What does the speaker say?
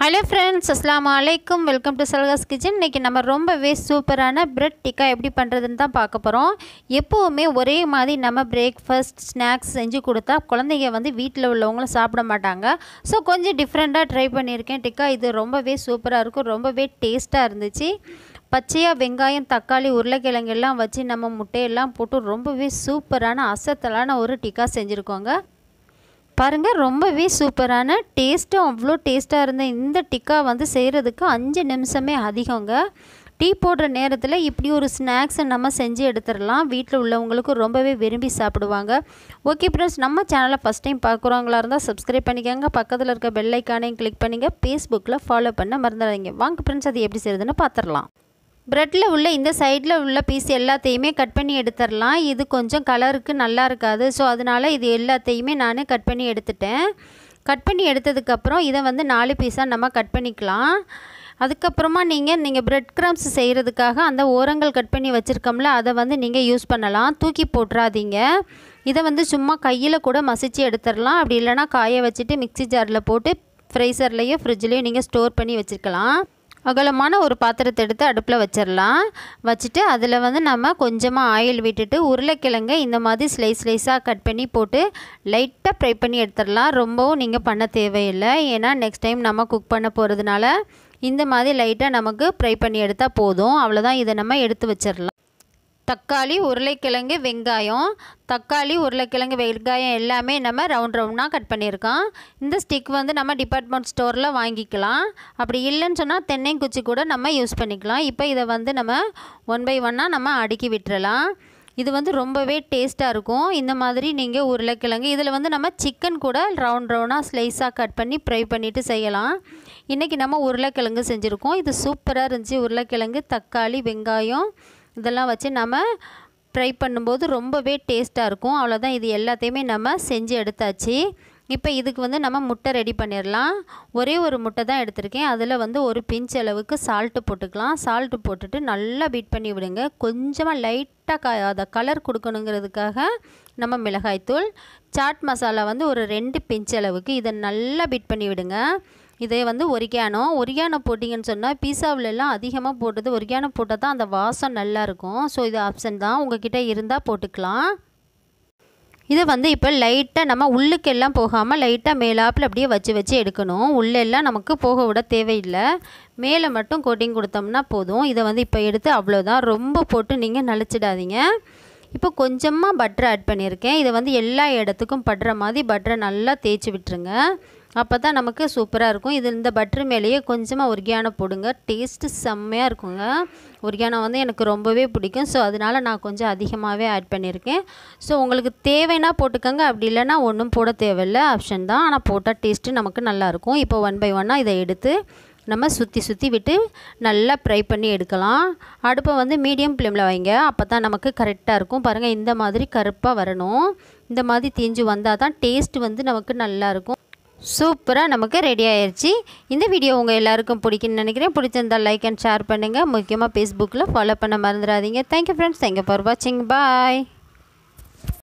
Hello friends, அஸ்ஸலாமு அலைக்கும். Welcome to Salka's kitchen. இன்றைக்கி நம்ம ரொம்பவே சூப்பரான பிரெட் டிக்கா எப்படி பண்ணுறதுன்னு தான் பார்க்க போகிறோம். எப்போவுமே ஒரே மாதிரி நம்ம பிரேக்ஃபாஸ்ட் ஸ்நாக்ஸ் செஞ்சு கொடுத்தா குழந்தைங்க வீட்டில் உள்ளவங்களும் சாப்பிட மாட்டாங்க. ஸோ கொஞ்சம் டிஃப்ரெண்ட்டாக ட்ரை பண்ணியிருக்கேன் டிக்கா. இது ரொம்பவே சூப்பராக இருக்கும், ரொம்பவே டேஸ்ட்டாக இருந்துச்சு. பச்சையாக வெங்காயம், தக்காளி, உருளைக்கிழங்கு எல்லாம் வச்சு நம்ம முட்டையெல்லாம் போட்டு ரொம்பவே சூப்பரான அசத்தலான ஒரு டிக்கா செஞ்சுருக்கோங்க. பாருங்கள், ரொம்பவே சூப்பரான டேஸ்ட்டும் அவ்வளோ டேஸ்ட்டாக இருந்த இந்த டிக்கா செய்கிறதுக்கு 5 நிமிஷமே அதிகங்க. டீ போடுற நேரத்தில் இப்படி ஒரு ஸ்நாக்ஸை நம்ம செஞ்சு எடுத்துடலாம். வீட்டில் உள்ளவங்களுக்கு ரொம்பவே விரும்பி சாப்பிடுவாங்க. ஓகே ஃப்ரெண்ட்ஸ், நம்ம சேனலை ஃபஸ்ட் டைம் பார்க்குறவங்களா இருந்தால் சப்ஸ்கிரைப் பண்ணிக்கோங்க. பக்கத்தில் இருக்க பெல் ஐக்கானையும் கிளிக் பண்ணிங்க. ஃபேஸ்புக்கில் ஃபாலோ பண்ண மறந்துடாதீங்க. வாங்க ஃப்ரெண்ட்ஸ், அது எப்படி செய்யுதுன்னு பார்த்துடலாம். ப்ரெட்டில் உள்ள இந்த சைடில் உள்ள பீஸ் எல்லாத்தையுமே கட் பண்ணி எடுத்துடலாம். இது கொஞ்சம் கலருக்கு நல்லா இருக்காது. ஸோ அதனால் இது எல்லாத்தையுமே நான் கட் பண்ணி எடுத்துட்டேன். கட் பண்ணி எடுத்ததுக்கப்புறம் இதை 4 பீஸாக நம்ம கட் பண்ணிக்கலாம். அதுக்கப்புறமா நீங்கள் பிரெட் கிரம்ஸ் செய்கிறதுக்காக அந்த ஓரங்கள் கட் பண்ணி வச்சுருக்கோம்ல, அதை நீங்கள் யூஸ் பண்ணலாம். தூக்கி போட்டுறாதீங்க. இதை சும்மா கையில் கூட மசிச்சு எடுத்துடலாம். அப்படி இல்லைனா காய வச்சுட்டு மிக்ஸி ஜாரில் போட்டு ஃப்ரைசர்லேயோ ஃப்ரிட்ஜ்லேயோ நீங்கள் ஸ்டோர் பண்ணி வச்சுருக்கலாம். அகலமான ஒரு பாத்திரத்தை எடுத்து அடுப்பில் வச்சிடலாம். வச்சுட்டு அதில் நம்ம கொஞ்சமாக ஆயில் விட்டுட்டு உருளைக்கிழங்கை இந்த மாதிரி ஸ்லைஸாக கட் பண்ணி போட்டு லைட்டாக ஃப்ரை பண்ணி எடுத்துடலாம். ரொம்பவும் நீங்கள் பண்ண தேவையில்லை, ஏன்னா நெக்ஸ்ட் டைம் நம்ம குக் பண்ண போகிறதுனால இந்த மாதிரி லைட்டாக நமக்கு ஃப்ரை பண்ணி எடுத்தால் போதும். அவ்வளோதான். இதை நம்ம எடுத்து வச்சிடலாம். தக்காளி, உருளைக்கிழங்கு, வெங்காயம். தக்காளி, உருளைக்கிழங்கு, வெங்காயம் எல்லாமே நம்ம ரவுண்டாக கட் பண்ணியிருக்கோம். இந்த ஸ்டிக் நம்ம டிபார்ட்மெண்ட் ஸ்டோரில் வாங்கிக்கலாம். அப்படி இல்லைன்னு சொன்னால் தென்னைக்குச்சி கூட நம்ம யூஸ் பண்ணிக்கலாம். இப்போ இதை நம்ம 1 by 1 நம்ம அடுக்கி விட்டுறலாம். இது ரொம்பவே டேஸ்ட்டாக இருக்கும். இந்த மாதிரி நீங்கள் உருளைக்கிழங்கு இதில் நம்ம சிக்கன் கூட ரவுண்டாக ஸ்லைஸாக கட் பண்ணி ஃப்ரை பண்ணிவிட்டு செய்யலாம். இன்றைக்கி நம்ம உருளைக்கிழங்கு செஞ்சுருக்கோம். இது சூப்பராக இருந்துச்சு. உருளைக்கிழங்கு, தக்காளி, வெங்காயம் இதெல்லாம் வச்சு நம்ம ஃப்ரை பண்ணும்போது ரொம்பவே டேஸ்ட்டாக இருக்கும். அவ்வளோதான். இது எல்லாத்தையுமே நம்ம செஞ்சு எடுத்தாச்சு. இப்போ இதுக்கு நம்ம முட்டை ரெடி பண்ணிடலாம். ஒரே ஒரு முட்டை தான் எடுத்திருக்கேன். அதில் ஒரு பிஞ்ச் அளவுக்கு சால்ட்டு போட்டுக்கலாம். சால்ட்டு போட்டுட்டு நல்லா பீட் பண்ணி விடுங்க. கொஞ்சமாக லைட்டாக அதை கலர் கொடுக்கணுங்கிறதுக்காக நம்ம மிளகாய்த்தூள், சாட் மசாலா ஒரு 2 பிஞ்ச் அளவுக்கு இதை நல்லா பீட் பண்ணி விடுங்க. இதே ஒரிகானோ போட்டிங்கன்னு சொன்னால் பீஸாவிலெல்லாம் அதிகமாக போட்டது ஒரிகானோ போட்டால் தான் அந்த வாசம் நல்லாயிருக்கும். ஸோ இது ஆப்ஷன் தான், உங்கள்கிட்ட இருந்தால் போட்டுக்கலாம். இதை இப்போ லைட்டாக நம்ம உள்ளுக்கெல்லாம் போகாமல் லைட்டாக மேலாப்பில் அப்படியே வச்சு எடுக்கணும். உள்ளெல்லாம் நமக்கு போக விட தேவையில்லை. மேலே மட்டும் கோட்டிங் கொடுத்தோம்னா போதும். இதை இப்போ எடுத்து அவ்வளோதான். ரொம்ப போட்டு நீங்கள் நலிச்சிடாதீங்க. இப்போ கொஞ்சமாக பட்டர் ஆட் பண்ணியிருக்கேன். இதை எல்லா இடத்துக்கும் படுற மாதிரி பட்டரை நல்லா தேய்ச்சி விட்டுருங்க. அப்போ தான் நமக்கு சூப்பராக இருக்கும். இந்த பட்டர் மேலேயே கொஞ்சமாக ஒரிகானோ போடுங்க. டேஸ்ட்டு செம்மையாக இருக்குங்க. ஒரிகானோ எனக்கு ரொம்பவே பிடிக்கும். ஸோ அதனால் நான் கொஞ்சம் அதிகமாகவே ஆட் பண்ணியிருக்கேன். ஸோ உங்களுக்கு தேவைன்னா போட்டுக்கோங்க, அப்படி இல்லைன்னா ஒன்றும் போட தேவையில்லை, ஆப்ஷன் தான். ஆனால் போட்டால் டேஸ்ட்டு நமக்கு நல்லாயிருக்கும். இப்போ 1 by 1 இதை எடுத்து நம்ம சுற்றி விட்டு நல்லா ஃப்ரை பண்ணி எடுக்கலாம். அடுப்பை மீடியம் ஃப்ளேமில் வைங்க. அப்போ தான் நமக்கு கரெக்டாக இருக்கும். பாருங்கள், இந்த மாதிரி கருப்பாக வரணும். இந்த மாதிரி தீஞ்சு வந்தால் தான் டேஸ்ட் நமக்கு நல்லாயிருக்கும். சூப்பராக நமக்கு ரெடி ஆயிடுச்சு. இந்த வீடியோ உங்கள் எல்லாருக்கும் பிடிக்குன்னு நினைக்கிறேன். பிடிச்சிருந்தால் லைக் அண்ட் ஷேர் பண்ணுங்கள். முக்கியமாக ஃபேஸ்புக்கில் ஃபாலோ பண்ண மறந்துடாதீங்க. Thank you friends. தேங்க்யூ ஃபார் வாட்சிங். பாய்.